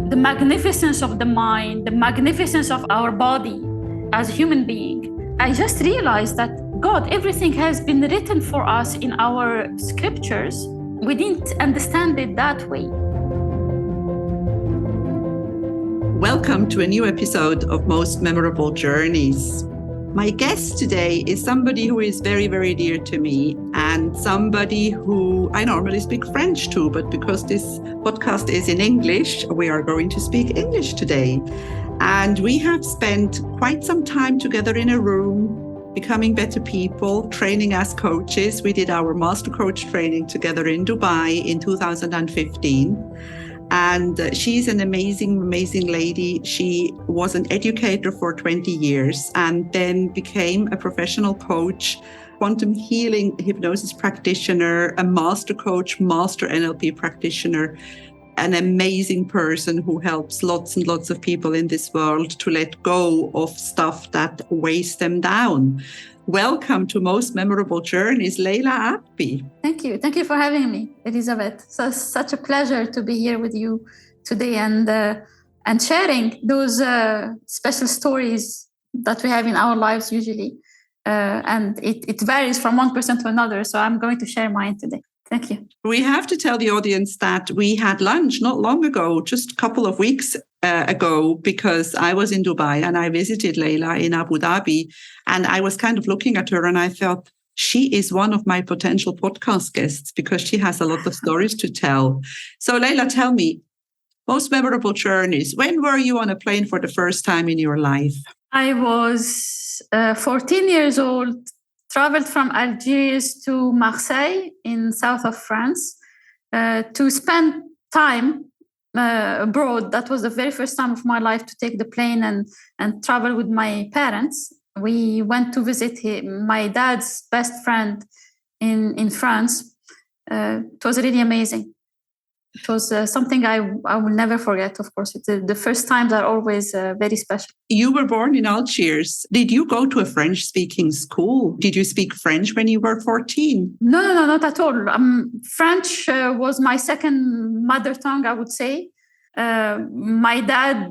the magnificence of the mind, the magnificence of our body as a human being, I just realized that God, everything has been written for us in our scriptures. We didn't understand it that way. Welcome to a new episode of Most Memorable Journeys. My guest today is somebody who is very, very dear to me and somebody who I normally speak French to, but because this podcast is in English, we are going to speak English today. And we have spent quite some time together in a room, becoming better people, training as coaches. We did our master coach training together in Dubai in 2015. And she's an amazing, amazing lady. She was an educator for 20 years and then became a professional coach, quantum healing hypnosis practitioner, a master coach, master NLP practitioner, an amazing person who helps lots and lots of people in this world to let go of stuff that weighs them down. Welcome to Most Memorable Journeys, Leila Atbi. Thank you. Thank you for having me, Elizabeth. So such a pleasure to be here with you today and sharing those special stories that we have in our lives usually. And it varies from one person to another. So I'm going to share mine today. Thank you. We have to tell the audience that we had lunch not long ago, just a couple of weeks ago, because I was in Dubai and I visited Leila in Abu Dhabi. And I was kind of looking at her and I thought, she is one of my potential podcast guests because she has a lot of stories to tell. So Leila, tell me, most memorable journeys. When were you on a plane for the first time in your life? I was 14 years old, traveled from Algeria to Marseille in south of France to spend time abroad. That was the very first time of my life to take the plane and travel with my parents. We went to visit my dad's best friend in France. It was really amazing. It was something I will never forget, of course. The first times are always very special. You were born in Algiers. Did you go to a French-speaking school? Did you speak French when you were 14? No, not at all. French was my second mother tongue, I would say. My dad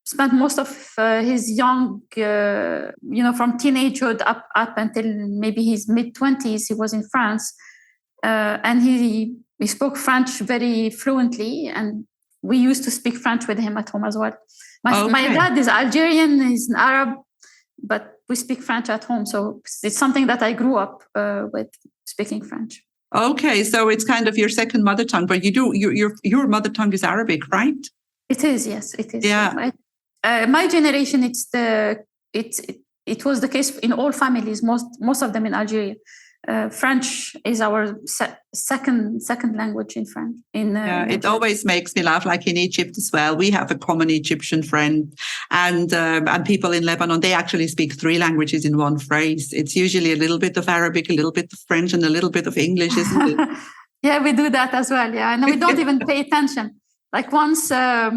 spent most of his young, from teenagehood up until maybe his mid-20s, he was in France. And he spoke French very fluently, and we used to speak French with him at home as well. My dad is Algerian, he's an Arab, but we speak French at home. So it's something that I grew up with, speaking French. Okay, so it's kind of your second mother tongue, but your mother tongue is Arabic, right? It is, yes, it is. Yeah. My generation, it was the case in all families, most of them in Algeria. French is our second language in France. It always makes me laugh. Like in Egypt as well, we have a common Egyptian friend, and people in Lebanon, they actually speak three languages in one phrase. It's usually a little bit of Arabic, a little bit of French, and a little bit of English, isn't it? Yeah, we do that as well. Yeah, and we don't even pay attention. Like once, I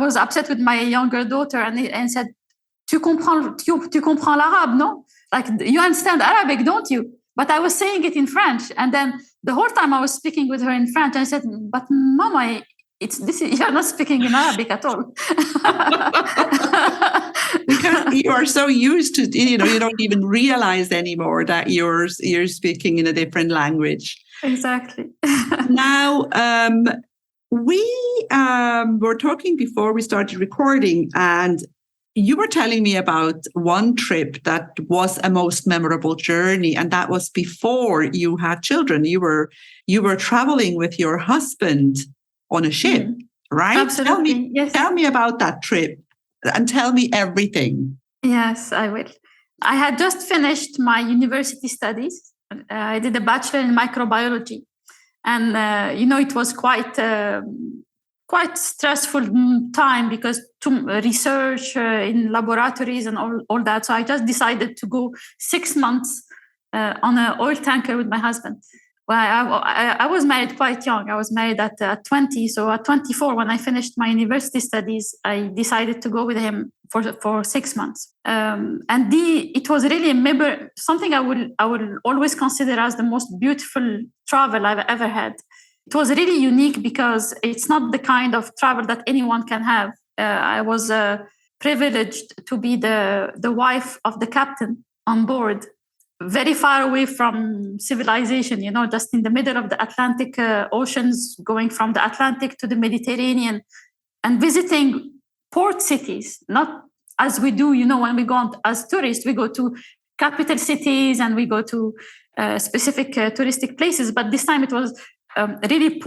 was upset with my younger daughter and said, "Tu comprends l'arabe, no? Like you understand Arabic, don't you?" But I was saying it in French, and then the whole time I was speaking with her in French. I said, "But Mama, you're not speaking in Arabic at all." Because you are so used to, you don't even realize anymore that you're speaking in a different language. Exactly. Now, we were talking before we started recording, and you were telling me about one trip that was a most memorable journey, and that was before you had children. You were traveling with your husband on a ship, right? Absolutely. Tell me about that trip and tell me everything. Yes, I will. I had just finished my university studies. I did a bachelor in microbiology, and it was quite stressful time because to research in laboratories and all that. So I just decided to go 6 months on an oil tanker with my husband. Well, I was married quite young. I was married at 20. So at 24, when I finished my university studies, I decided to go with him for 6 months. It was really something I will always consider as the most beautiful travel I've ever had. it was really unique because it's not the kind of travel that anyone can have. I was privileged to be the wife of the captain on board, very far away from civilization, just in the middle of the Atlantic oceans, going from the Atlantic to the Mediterranean and visiting port cities, not as we do, when we go on as tourists, we go to capital cities and we go to specific touristic places. But this time it was really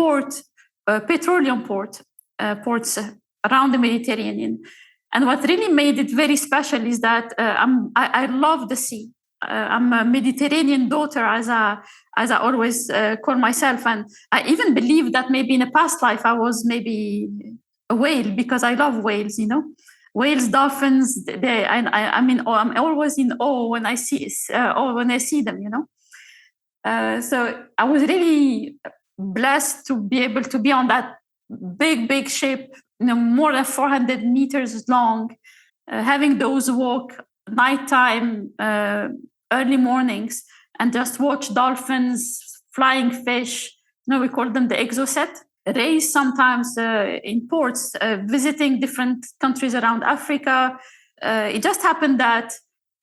petroleum ports around the Mediterranean. And what really made it very special is that I love the sea. I'm a Mediterranean daughter, as I always call myself, and I even believe that maybe in a past life I was maybe a whale because I love whales. Whales, dolphins. I'm always in awe when I see them. So I was really blessed to be able to be on that big ship, more than 400 meters long, having those walk nighttime, early mornings, and just watch dolphins, flying fish. We call them the exocet. Race sometimes in ports, visiting different countries around Africa. It just happened that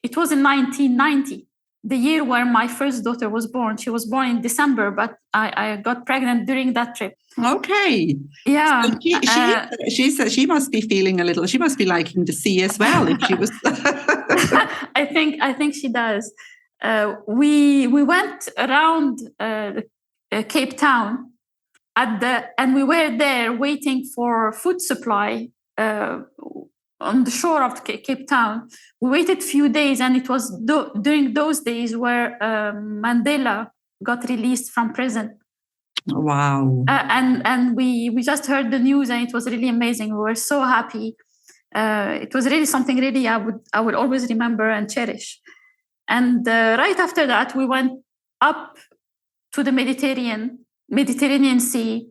it was in 1990, the year where my first daughter was born. She was born in December, but I got pregnant during that trip. Okay. Yeah. So she must be feeling a little, she must be liking the sea as well if she was. I think she does. We went around Cape Town and we were there waiting for food supply on the shore of Cape Town. We waited a few days, and it was during those days where Mandela got released from prison. Wow. And we just heard the news, and it was really amazing. We were so happy. It was really something really I would always remember and cherish. And right after that, we went up to the Mediterranean Sea,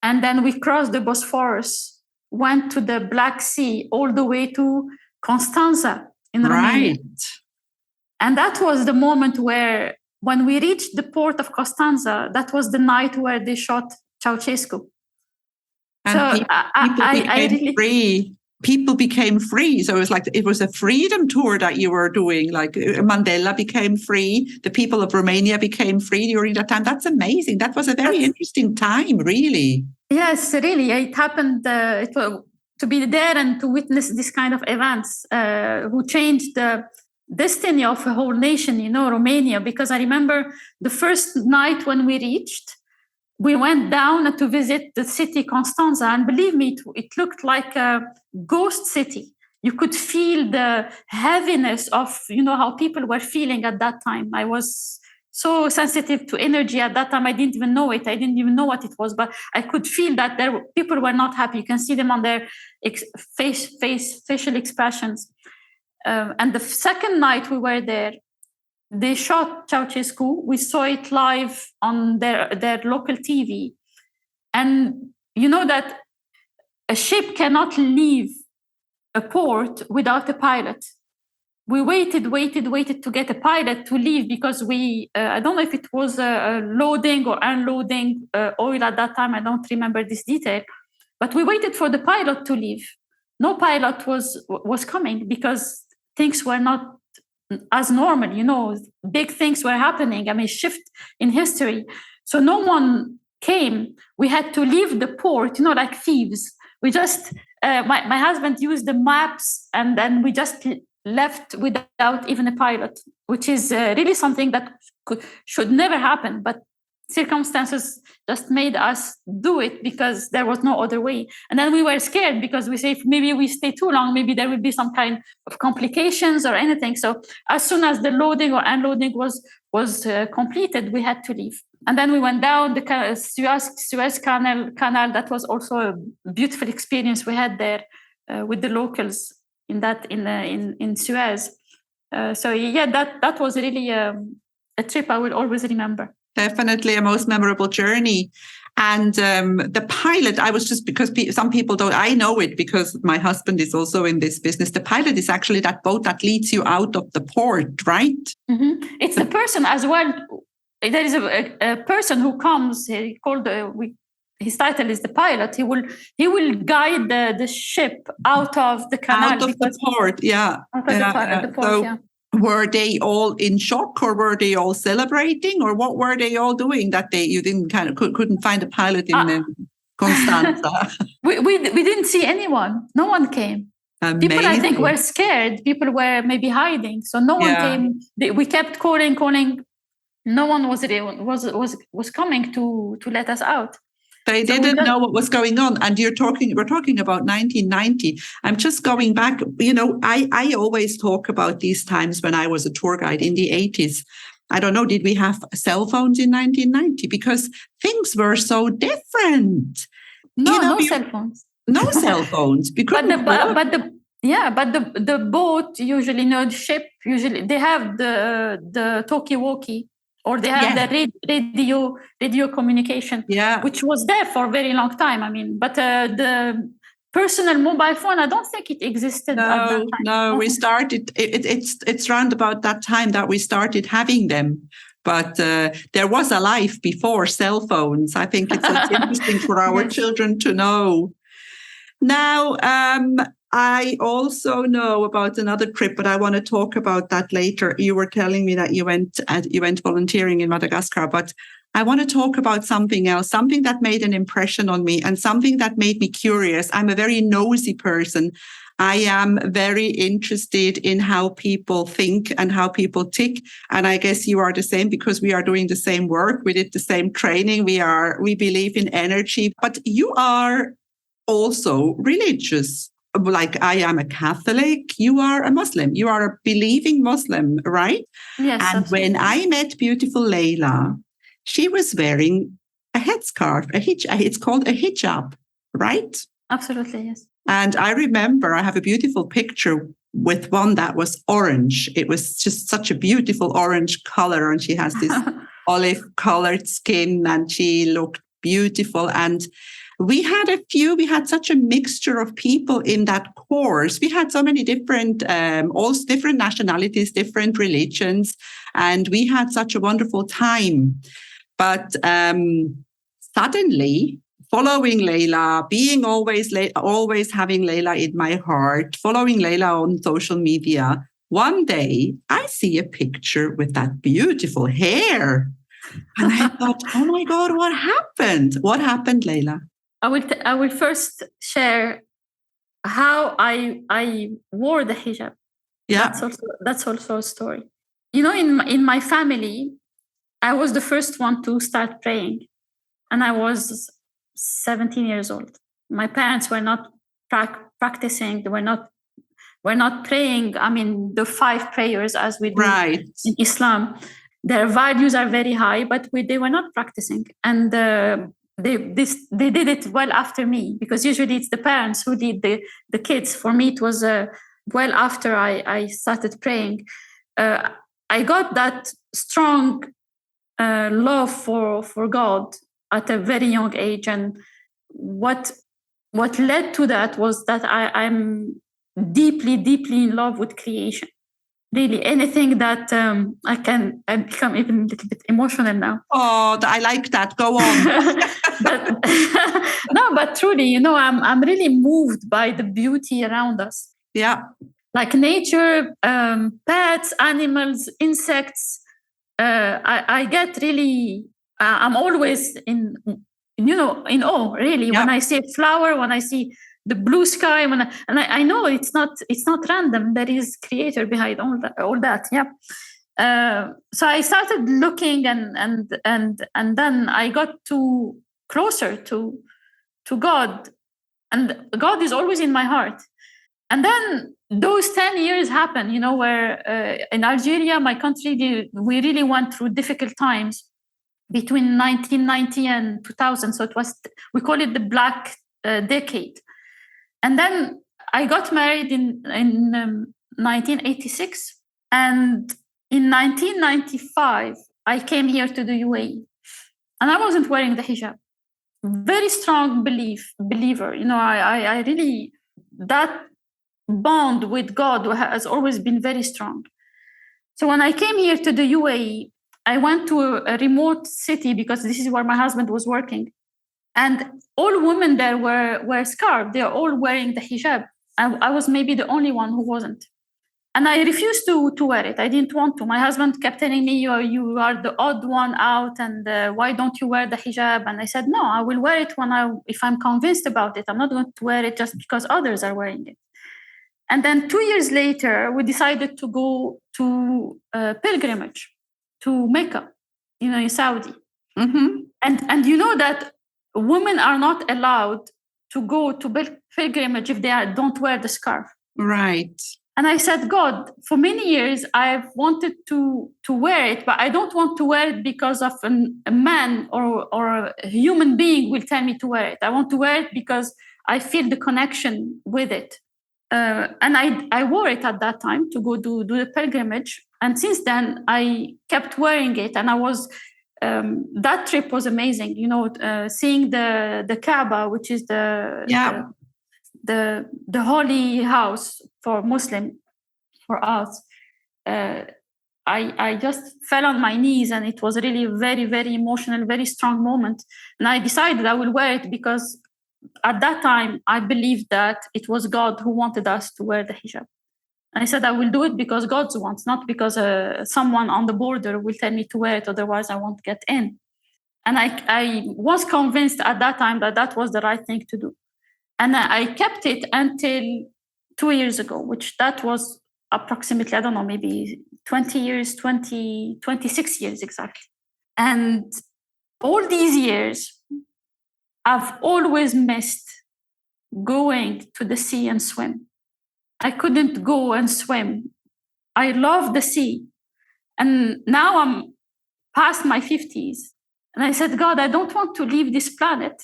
and then we crossed the Bosphorus, went to the Black Sea, all the way to Constanza in Romania. Right. And that was the moment where, when we reached the port of Constanza, that was the night where they shot Ceausescu. And so people became free. So it was a freedom tour that you were doing. Like Mandela became free. The people of Romania became free during that time. That's amazing. That was a very interesting time, really. Yes, really. It happened to be there and to witness this kind of events who changed the destiny of a whole nation, Romania. Because I remember the first night when we reached, we went down to visit the city Constanza, and believe me, it looked like a ghost city. You could feel the heaviness of, how people were feeling at that time. I was so sensitive to energy at that time. I didn't even know it. I didn't even know what it was, but I could feel that people were not happy. You can see them on their facial expressions. And the second night we were there, they shot Ceausescu. We saw it live on their local TV. And you know that a ship cannot leave a port without a pilot. We waited to get a pilot to leave because I don't know if it was loading or unloading oil at that time. I don't remember this detail. But we waited for the pilot to leave. No pilot was coming because things were not as normal, big things were happening. Shift in history. So no one came. We had to leave the port, like thieves. We just, my husband used the maps, and then we just left without even a pilot, which is really something that should never happen. But circumstances just made us do it because there was no other way. And then we were scared because we say, if maybe we stay too long, maybe there will be some kind of complications or anything. So as soon as the loading or unloading was completed, we had to leave. And then we went down the Suez Canal. That was also a beautiful experience we had there with the locals in Suez. So yeah, that was really a trip I will always remember. Definitely a most memorable journey. And the pilot, because some people don't, I know it because my husband is also in this business. The pilot is actually that boat that leads you out of the port, right? Mm-hmm. It's the person as well there is a person who comes. He called his title is the pilot. He will guide the ship out of the canal, out of the port. Yeah, out of the port. So were they all in shock, or were they all celebrating, or what were they all doing that you didn't couldn't find a pilot in Constanza? we didn't see anyone. No one came. Amazing. People, I think, were scared. People were maybe hiding, so no one came. We kept calling. No one was coming to let us out. They didn't know what was going on. And we're talking about 1990. I'm just going back. I always talk about these times when I was a tour guide in the 80s. I don't know, did we have cell phones in 1990? Because things were so different. No cell phones. No cell phones. But the boat usually, the ship usually, they have the talkie-walkie, or they have the radio communication, which was there for a very long time. I mean, but the personal mobile phone, I don't think it existed at that time. No, we started, it's around about that time that we started having them. But there was a life before cell phones. I think it's interesting for our children to know. Now, I also know about another trip, but I want to talk about that later. You were telling me that you went volunteering in Madagascar, but I want to talk about something else, something that made an impression on me and something that made me curious. I'm a very nosy person. I am very interested in how people think and how people tick. And I guess you are the same, because we are doing the same work. We did the same training. We believe in energy, but you are also religious. Like I am a Catholic, you are a Muslim. You are a believing Muslim, right? Yes. And absolutely. When I met beautiful Leila, she was wearing a headscarf, a hijab. It's called a hijab, right? Absolutely, yes. And I remember I have a beautiful picture with one that was orange. It was just such a beautiful orange color, and she has this olive-colored skin, and she looked beautiful. And we had such a mixture of people in that course. We had so many different, all different nationalities, different religions, and we had such a wonderful time. But suddenly, following Leila, being always having Leila in my heart, following Leila on social media, one day I see a picture with that beautiful hair. And I thought, oh my God, what happened? What happened, Leila? I will first share how I wore the hijab. Yeah, that's also a story. In my family, I was the first one to start praying, and I was 17 years old. My parents were not practicing. They were not praying. I mean, the 5 prayers as we do in Islam. Their values are very high, but they were not practicing, and they did it well after me, because usually it's the parents who lead the kids. For me, it was well after I started praying. I got that strong love for God at a very young age, and what led to that was that I'm deeply in love with creation. Really, anything that I become even a little bit emotional now. Oh, I like that. Go on. but truly, I'm really moved by the beauty around us. Yeah, like nature, pets, animals, insects. I get really. I'm always in awe. Really, when I see a flower, when I see the blue sky, I know it's not random. There is creator behind all that. Yeah. So I started looking, and then I got closer to God, and God is always in my heart. And then those 10 years happened, where in Algeria, my country, we really went through difficult times between 1990 and 2000. So we call it the Black Decade. And then I got married in 1986. And in 1995, I came here to the UAE. And I wasn't wearing the hijab. Very strong believer. I really, that bond with God has always been very strong. So when I came here to the UAE, I went to a remote city because this is where my husband was working. And all women there were scarred. They're all wearing the hijab. I was maybe the only one who wasn't. And I refused to wear it. I didn't want to. My husband kept telling me, you are the odd one out, and why don't you wear the hijab? And I said, no, I will wear it if I'm convinced about it. I'm not going to wear it just because others are wearing it. And then 2 years later, we decided to go to a pilgrimage to Mecca, in Saudi. Mm-hmm. And you know that women are not allowed to go to pilgrimage if they don't wear the scarf. Right. And I said, God, for many years, I've wanted to wear it, but I don't want to wear it because of a man or a human being will tell me to wear it. I want to wear it because I feel the connection with it. And I wore it at that time to go do the pilgrimage. And since then, I kept wearing it. And I was, that trip was amazing. Seeing the Kaaba, which is the holy house for Muslim, for us. I just fell on my knees, and it was really a very, very emotional, very strong moment. And I decided I will wear it because at that time, I believed that it was God who wanted us to wear the hijab. And I said, I will do it because God wants, not because someone on the border will tell me to wear it, otherwise I won't get in. And I was convinced at that time that was the right thing to do. And I kept it until 2 years ago, which that was approximately, I don't know, maybe 26 years exactly. And all these years, I've always missed going to the sea and swim. I couldn't go and swim. I love the sea. And now I'm past my 50s. And I said, God, I don't want to leave this planet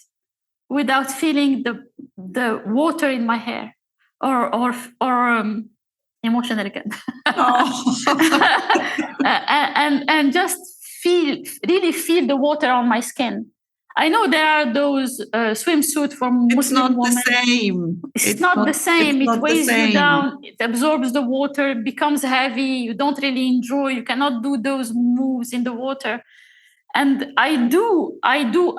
without feeling the water in my hair or emotional again. and just really feel the water on my skin. I know there are those swimsuit for Muslim women. It's not the same. It weighs you down. It absorbs the water. It becomes heavy. You don't really enjoy. You cannot do those moves in the water. And I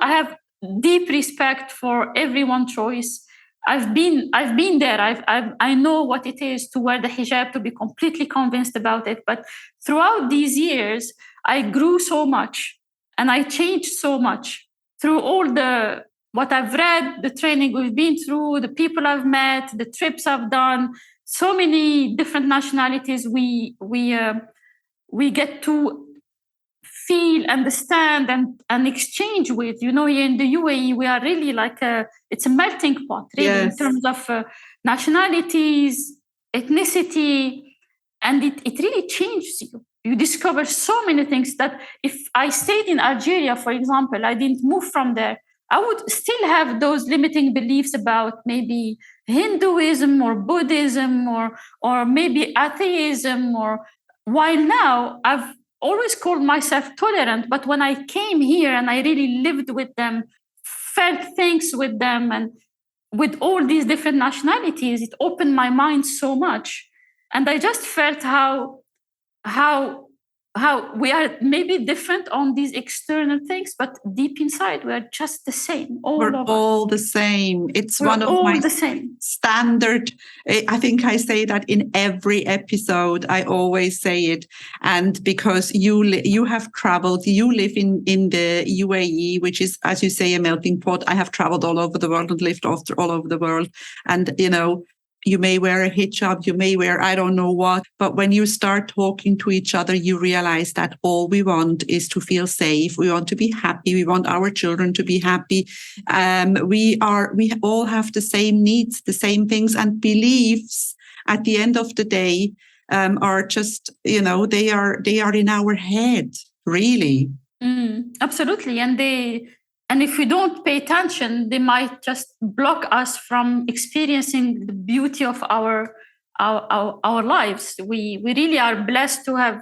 have deep respect for everyone's choice. I've been there. I know what it is to wear the hijab, to be completely convinced about it. But throughout these years, I grew so much and I changed so much through all what I've read, the training we've been through, the people I've met, the trips I've done, so many different nationalities we get to feel, understand, and exchange with. Here in the UAE, we are really it's a melting pot, really, yes, in terms of nationalities, ethnicity, and it really changes you. You discover so many things that if I stayed in Algeria, for example, I didn't move from there, I would still have those limiting beliefs about maybe Hinduism or Buddhism or maybe atheism, while now I've always called myself tolerant, but when I came here and I really lived with them, felt things with them, and with all these different nationalities, it opened my mind so much. And I just felt how we are maybe different on these external things, but deep inside we're just the same. We're all the same. It's one of my standard. I think I say that in every episode. I always say it. And because you have traveled, you live in the UAE, which is, as you say, a melting pot. I have traveled all over the world and lived all over the world. And, you may wear a hijab, you may wear I don't know what, but when you start talking to each other, you realize that all we want is to feel safe. We want to be happy. We want our children to be happy. We all have the same needs, the same things, and beliefs at the end of the day are just, they are in our head, really. Absolutely. And if we don't pay attention, they might just block us from experiencing the beauty of our lives. We really are blessed to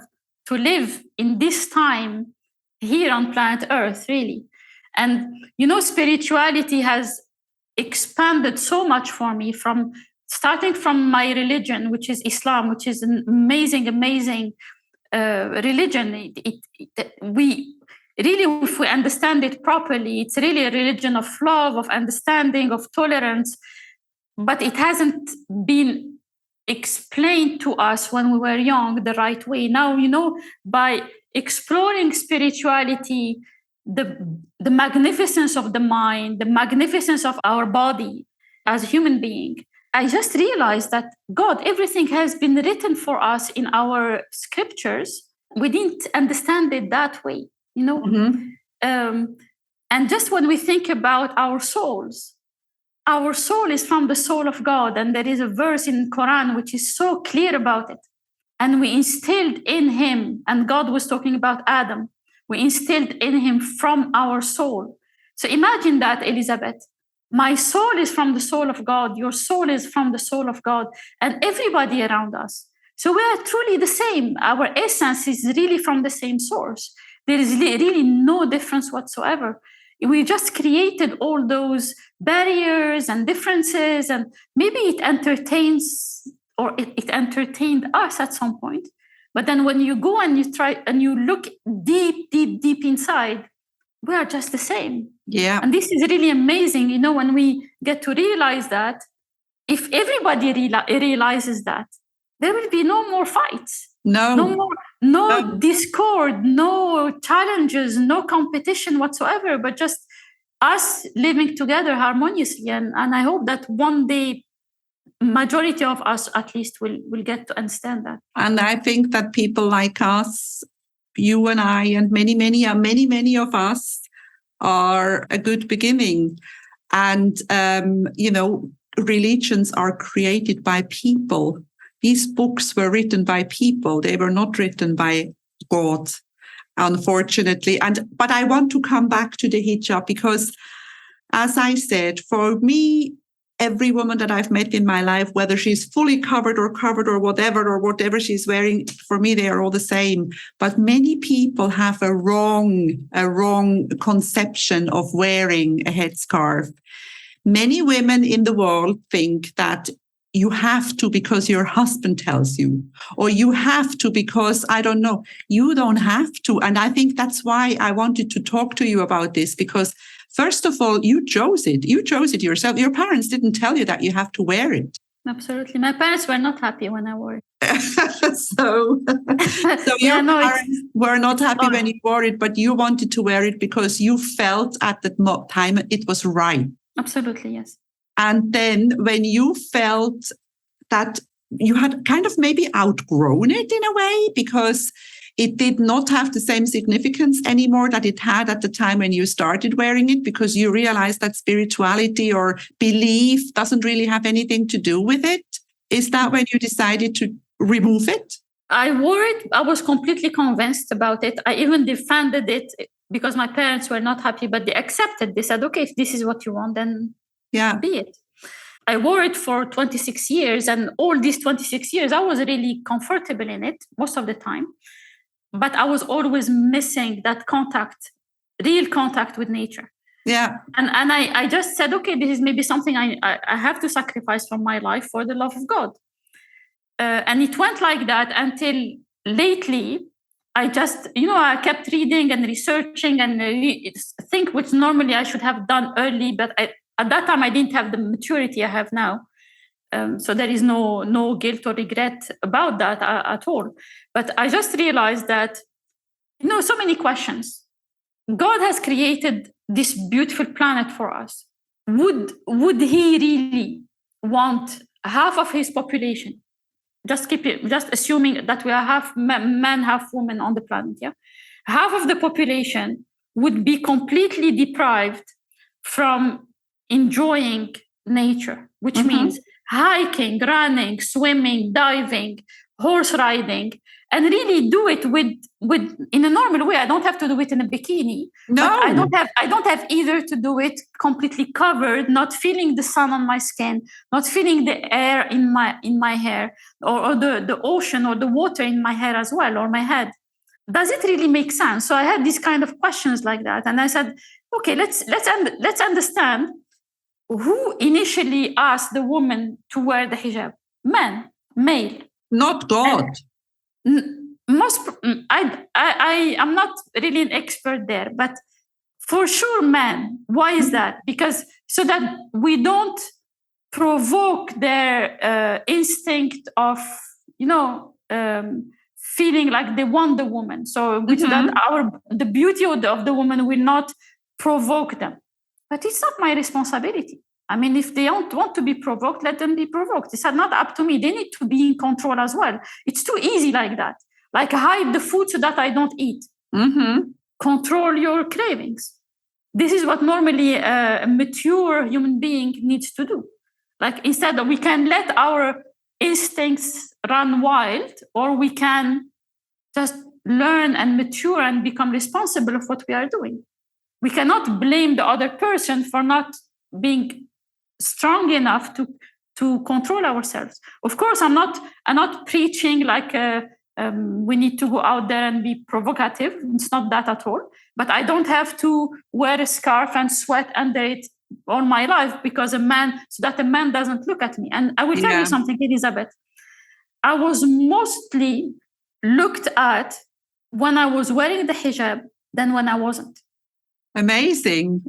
live in this time here on planet Earth, really. And, spirituality has expanded so much for me, starting from my religion, which is Islam, which is an amazing, amazing religion. We really, if we understand it properly, it's really a religion of love, of understanding, of tolerance. But it hasn't been explained to us when we were young the right way. Now, by exploring spirituality, the magnificence of the mind, the magnificence of our body as a human being, I just realized that God, everything has been written for us in our scriptures. We didn't understand it that way, and just when we think about our soul is from the soul of God. And there is a verse in the Quran which is so clear about it. And we instilled in him, and God was talking about Adam, we instilled in him from our soul. So imagine that, Elizabeth. My soul is from the soul of God. Your soul is from the soul of God, and everybody around us. So we are truly the same. Our essence is really from the same source. There is really no difference whatsoever. We just created all those barriers and differences, and maybe it entertains, or it entertained us at some point. But then when you go and you try and you look deep inside, we are just the same. Yeah. And this is really amazing, when we get to realize that, if everybody realizes that, there will be no more fights. No discord, no challenges, no competition whatsoever, but just us living together harmoniously. And I hope that one day, majority of us at least will get to understand that. And I think that people like us, you and I, and many of us, are a good beginning. And, religions are created by people. These books were written by people. They were not written by God, unfortunately. But I want to come back to the hijab because, as I said, for me, every woman that I've met in my life, whether she's fully covered or whatever she's wearing, for me, they are all the same. But many people have a wrong conception of wearing a headscarf. Many women in the world think that you have to because your husband tells you, or you have to because, I don't know, you don't have to. And I think that's why I wanted to talk to you about this, because first of all, you chose it. You chose it yourself. Your parents didn't tell you that you have to wear it. Absolutely. My parents were not happy when I wore it. so your parents were not happy when you wore it, but you wanted to wear it because you felt at that time it was right. Absolutely, yes. And then when you felt that you had kind of maybe outgrown it in a way, because it did not have the same significance anymore that it had at the time when you started wearing it, because you realized that spirituality or belief doesn't really have anything to do with it. Is that when you decided to remove it? I wore it. I was completely convinced about it. I even defended it because my parents were not happy, but they accepted. They said, okay, if this is what you want, then be it. I wore it for 26 years, and all these 26 years, I was really comfortable in it most of the time. But I was always missing that real contact with nature. Yeah. And I just said, okay, this is maybe something I have to sacrifice from my life for the love of God. And it went like that until lately. I just, I kept reading and researching and think which normally I should have done early, but at that time I didn't have the maturity I have now. So there is no guilt or regret about that at all. But I just realized that, so many questions. God has created this beautiful planet for us. Would he really want half of his population? Just assuming that we are half men, half women on the planet. Yeah, half of the population would be completely deprived from enjoying nature, which means hiking, running, swimming, diving, horse riding, and really do it with in a normal way. I don't have to do it in a bikini. No, I don't have either to do it completely covered, not feeling the sun on my skin, not feeling the air in my hair, or the ocean or the water in my hair as well, or my head. Does it really make sense? So I had these kind of questions like that, and I said, okay, let's understand. Who initially asked the woman to wear the hijab? Men, male. Not God. I'm not really an expert there, but for sure, men. Why is that? Because so that we don't provoke their instinct of, feeling like they want the woman. So that the beauty of the woman will not provoke them. But it's not my responsibility. I mean, if they don't want to be provoked, let them be provoked. It's not up to me. They need to be in control as well. It's too easy like that. Like hide the food so that I don't eat. Control your cravings. This is what normally a mature human being needs to do. Like instead, we can let our instincts run wild, or we can just learn and mature and become responsible of what we are doing. We cannot blame the other person for not being strong enough to control ourselves. Of course, I'm not preaching like we need to go out there and be provocative. It's not that at all. But I don't have to wear a scarf and sweat under it all my life because so that a man doesn't look at me. And I will tell you something, Elizabeth. I was mostly looked at when I was wearing the hijab than when I wasn't. Amazing.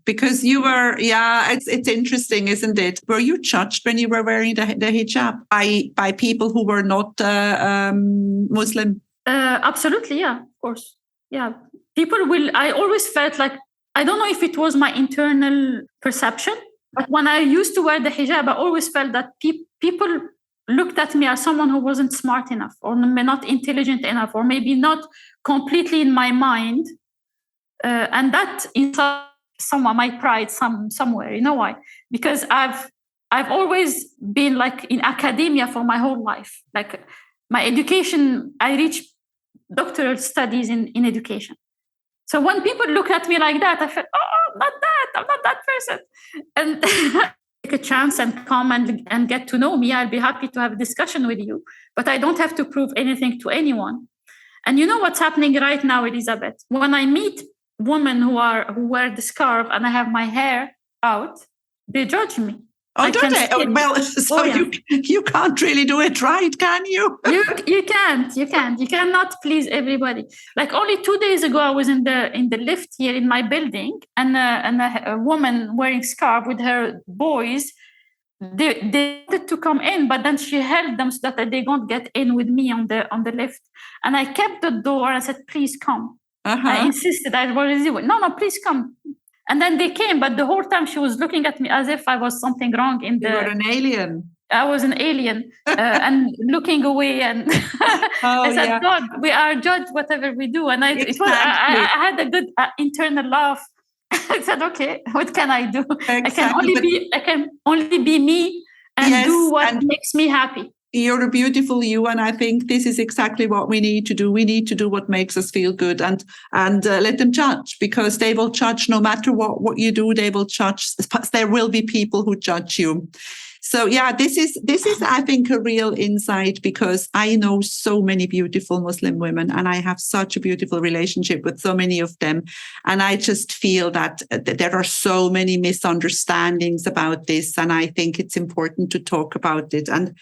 Because you were, it's interesting, isn't it? Were you judged when you were wearing the hijab by people who were not Muslim? Absolutely, yeah, of course. Yeah. I always felt like, I don't know if it was my internal perception, but when I used to wear the hijab, I always felt that people looked at me as someone who wasn't smart enough, or not intelligent enough, or maybe not completely in my mind. And that is somewhere my pride somewhere. You know why? Because I've always been like in academia for my whole life. Like my education, I reached doctoral studies in education. So when people look at me like that, I feel, I'm not that person. And take a chance and come and get to know me. I'll be happy to have a discussion with you, but I don't have to prove anything to anyone. And you know what's happening right now, Elizabeth? When I meet women who wear the scarf and I have my hair out, they judge me. Oh, don't they? Oh, well, so you can't really do it right, can you? You can't. You cannot please everybody. Like only 2 days ago, I was in the lift here in my building, and a woman wearing scarf with her boys. They wanted to come in, but then she held them so that they don't get in with me on the lift. And I kept the door and said, "Please come." I insisted. I was no, please come. And then they came, but the whole time she was looking at me as if I was something wrong. You were an alien. I was an alien and looking away. And I said, God, we are judged whatever we do. And I had a good internal laugh. I said, okay, what can I do? Exactly. I can only be me and do what makes me happy. You're a beautiful you, and I think this is exactly what we need to do. We need to do what makes us feel good, and let them judge, because they will judge no matter what you do. They will judge. There will be people who judge you. So this is I think a real insight, because I know so many beautiful Muslim women, and I have such a beautiful relationship with so many of them, and I just feel that there are so many misunderstandings about this, and I think it's important to talk about it and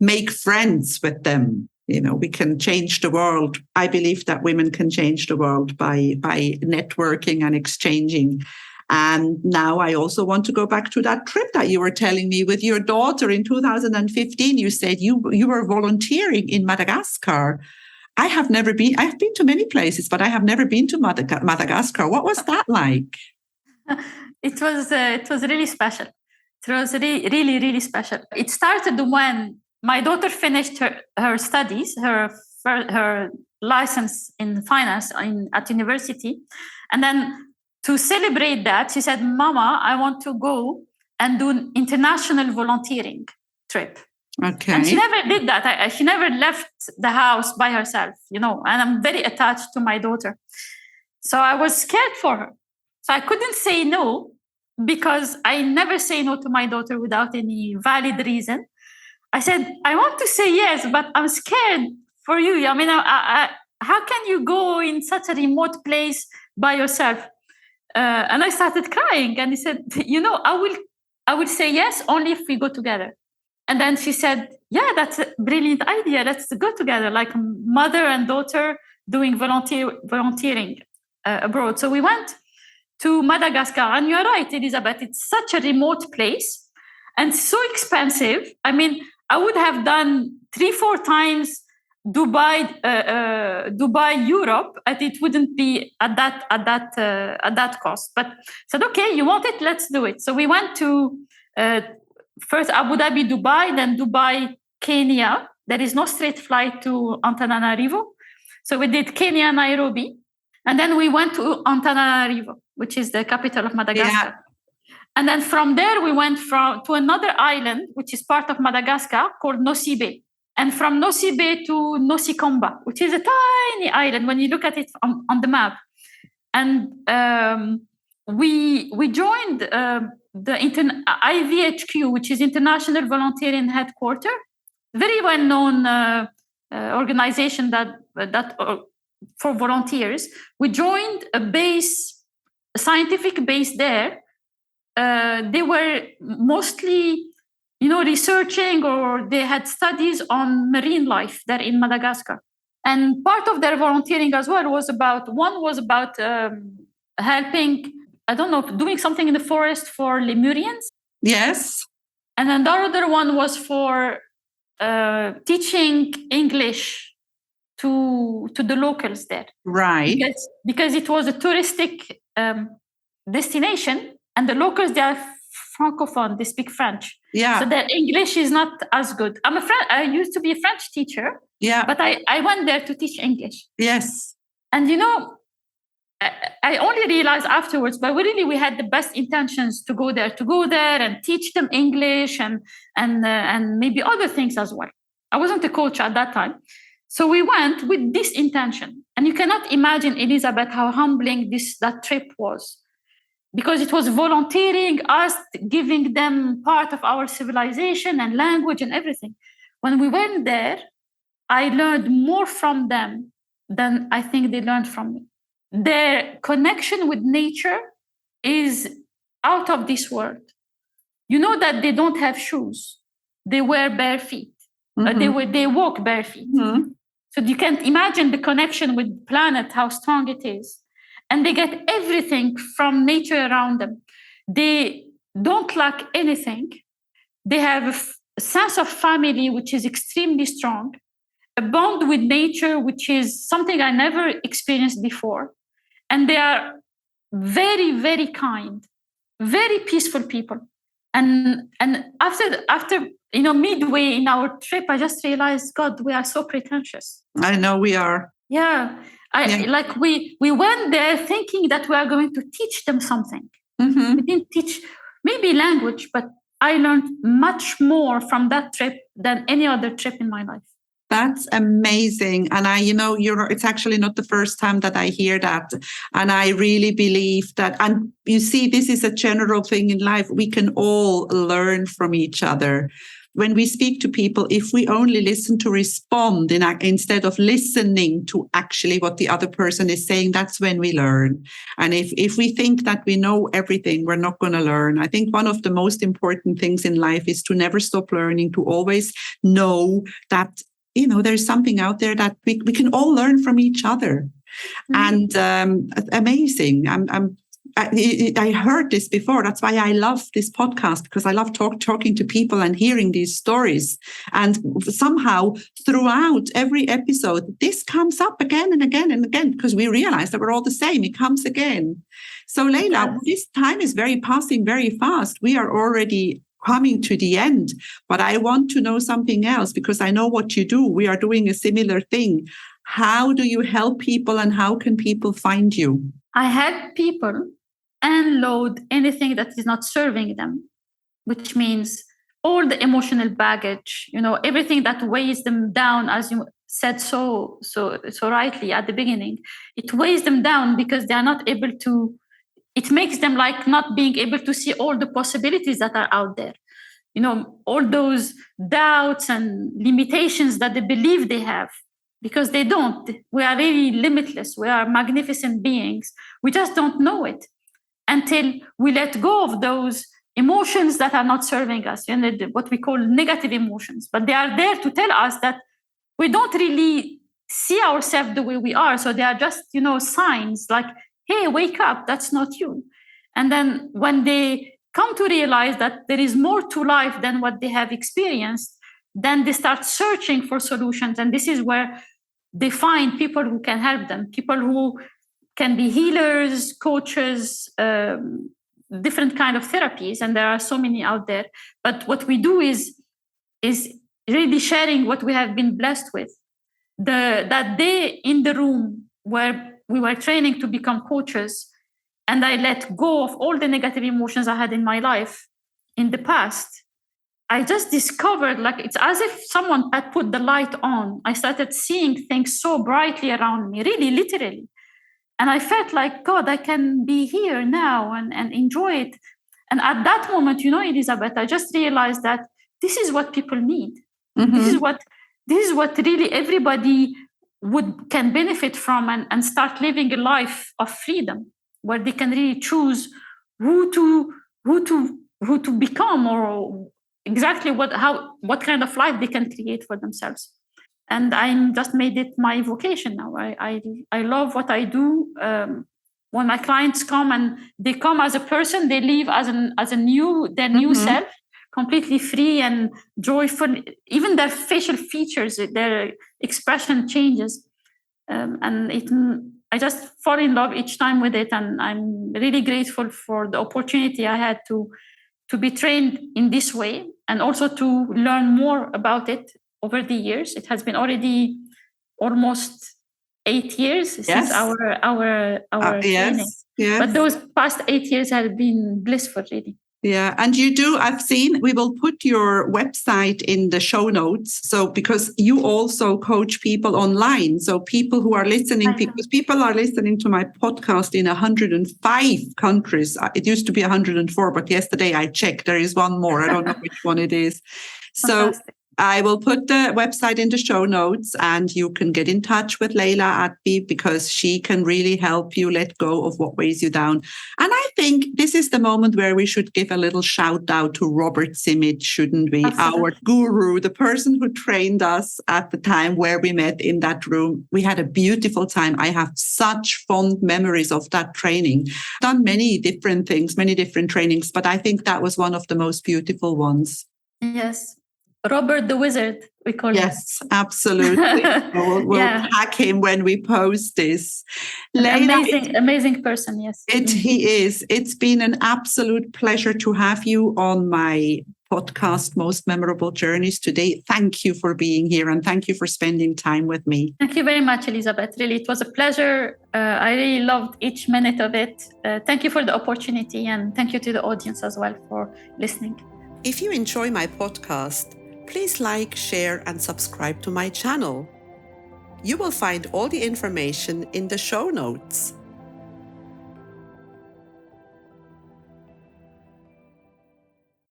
make friends with them. We can change the world. I believe that women can change the world by networking and exchanging. And now I also want to go back to that trip that you were telling me with your daughter in 2015. You said you were volunteering in Madagascar. I have never been. I've been to many places, but I have never been to Madagascar. What was that like? It was really special. It was really, really, really special. It started when my daughter finished her studies, her license in finance at university. And then to celebrate that, she said, Mama, I want to go and do an international volunteering trip. Okay. And she never did that. She never left the house by herself, and I'm very attached to my daughter. So I was scared for her. So I couldn't say no, because I never say no to my daughter without any valid reason. I said, I want to say yes, but I'm scared for you. I mean, how can you go in such a remote place by yourself? And I started crying. And he said, I will say yes only if we go together. And then she said, yeah, that's a brilliant idea. Let's go together, like mother and daughter doing volunteering abroad. So we went to Madagascar. And you're right, Elizabeth, it's such a remote place and so expensive. I mean, I would have done 3-4 times Dubai, Europe, and it wouldn't be at that cost. But said, okay, you want it? Let's do it. So we went to first Abu Dhabi, Dubai, then Dubai, Kenya. There is no straight flight to Antananarivo. So we did Kenya, Nairobi, and then we went to Antananarivo, which is the capital of Madagascar. Yeah. And then from there, we went to another island, which is part of Madagascar, called Nosibe. And from Nosibe to Nosikomba, which is a tiny island when you look at it on the map. And we joined the IVHQ, which is International Volunteering Headquarters, very well-known organization that for volunteers. We joined a scientific base there. They were mostly, researching, or they had studies on marine life there in Madagascar. And part of their volunteering as well was about helping, doing something in the forest for Lemurians. Yes. And then the other one was for teaching English to the locals there. Right. Because it was a touristic destination, and the locals, they are Francophone, they speak French. Yeah. So their English is not as good. I used to be a French teacher. Yeah. But I went there to teach English. Yes. And I only realized afterwards, but we had the best intentions to go there and teach them English and maybe other things as well. I wasn't a coach at that time. So we went with this intention. And you cannot imagine, Elizabeth, how humbling that trip was. Because it was volunteering, us giving them part of our civilization and language and everything. When we went there, I learned more from them than I think they learned from me. Their connection with nature is out of this world. You know that they don't have shoes. They wear bare feet. Mm-hmm. They walk bare feet. Mm-hmm. So you can't imagine the connection with the planet, how strong it is. And they get everything from nature around them. They don't lack anything. They have a sense of family, which is extremely strong. A bond with nature, which is something I never experienced before. And they are very, very kind, very peaceful people. And after midway in our trip, I just realized, God, we are so pretentious. I know we are. Yeah. We went there thinking that we are going to teach them something. Mm-hmm. We didn't teach maybe language, but I learned much more from that trip than any other trip in my life. That's amazing. And it's actually not the first time that I hear that. And I really believe that, and you see, this is a general thing in life. We can all learn from each other. When we speak to people, if we only listen to respond instead of listening to actually what the other person is saying, that's when we learn. And if we think that we know everything, we're not going to learn. I think one of the most important things in life is to never stop learning, to always know that, there's something out there that we can all learn from each other. Mm-hmm. And amazing. I heard this before. That's why I love this podcast, because I love talking to people and hearing these stories. And somehow throughout every episode, this comes up again and again and again, because we realize that we're all the same. It comes again. So Leila, this time is passing very fast. We are already coming to the end, but I want to know something else, because I know what you do. We are doing a similar thing. How do you help people, and how can people find you? I help people unload anything that is not serving them, which means all the emotional baggage, everything that weighs them down, as you said so rightly at the beginning. It weighs them down because they are not able to. It makes them like not being able to see all the possibilities that are out there. All those doubts and limitations that they believe they have, because they don't. We are really limitless. We are magnificent beings. We just don't know it until we let go of those emotions that are not serving us, what we call negative emotions, but they are there to tell us that we don't really see ourselves the way we are. So they are just, signs like, hey, wake up, that's not you. And then when they come to realize that there is more to life than what they have experienced, then they start searching for solutions. And this is where they find people who can help them, people who can be healers, coaches, different kind of therapies. And there are so many out there. But what we do is really sharing what we have been blessed with. That day in the room where we were training to become coaches, and I let go of all the negative emotions I had in my life in the past, I just discovered, like, it's as if someone had put the light on. I started seeing things so brightly around me, really, literally. And I felt like, God, I can be here now and enjoy it. And at that moment, Elizabeth, I just realized that this is what people need. Mm-hmm. This is what really everybody can benefit from and start living a life of freedom, where they can really choose who to become, or exactly what kind of life they can create for themselves. And I just made it my vocation now. I love what I do. When my clients come, and they come as a person, they leave as their new mm-hmm. self, completely free and joyful. Even their facial features, their expression changes, and I just fall in love each time with it. And I'm really grateful for the opportunity I had to be trained in this way, and also to learn more about it over the years. It has been already almost 8 years since our training. Yes. But those past 8 years have been blissful, really. Yeah. And I've seen, we will put your website in the show notes. So, because you also coach people online. So people who are listening, because people are listening to my podcast in 105 countries. It used to be 104, but yesterday I checked, there is one more. I don't know which one it is. So fantastic. I will put the website in the show notes, and you can get in touch with Leila Atbi, because she can really help you let go of what weighs you down. And I think this is the moment where we should give a little shout out to Robert Simic, shouldn't we? Absolutely. Our guru, the person who trained us at the time where we met in that room. We had a beautiful time. I have such fond memories of that training. I've done many different things, many different trainings, but I think that was one of the most beautiful ones. Yes. Robert the Wizard, we call him. Yes, absolutely. We'll tag him when we post this. Leila, amazing person, yes. He is. It's been an absolute pleasure to have you on my podcast, Most Memorable Journeys, today. Thank you for being here, and thank you for spending time with me. Thank you very much, Elizabeth. Really, it was a pleasure. I really loved each minute of it. Thank you for the opportunity, and thank you to the audience as well for listening. If you enjoy my podcast, please like, share, and subscribe to my channel. You will find all the information in the show notes.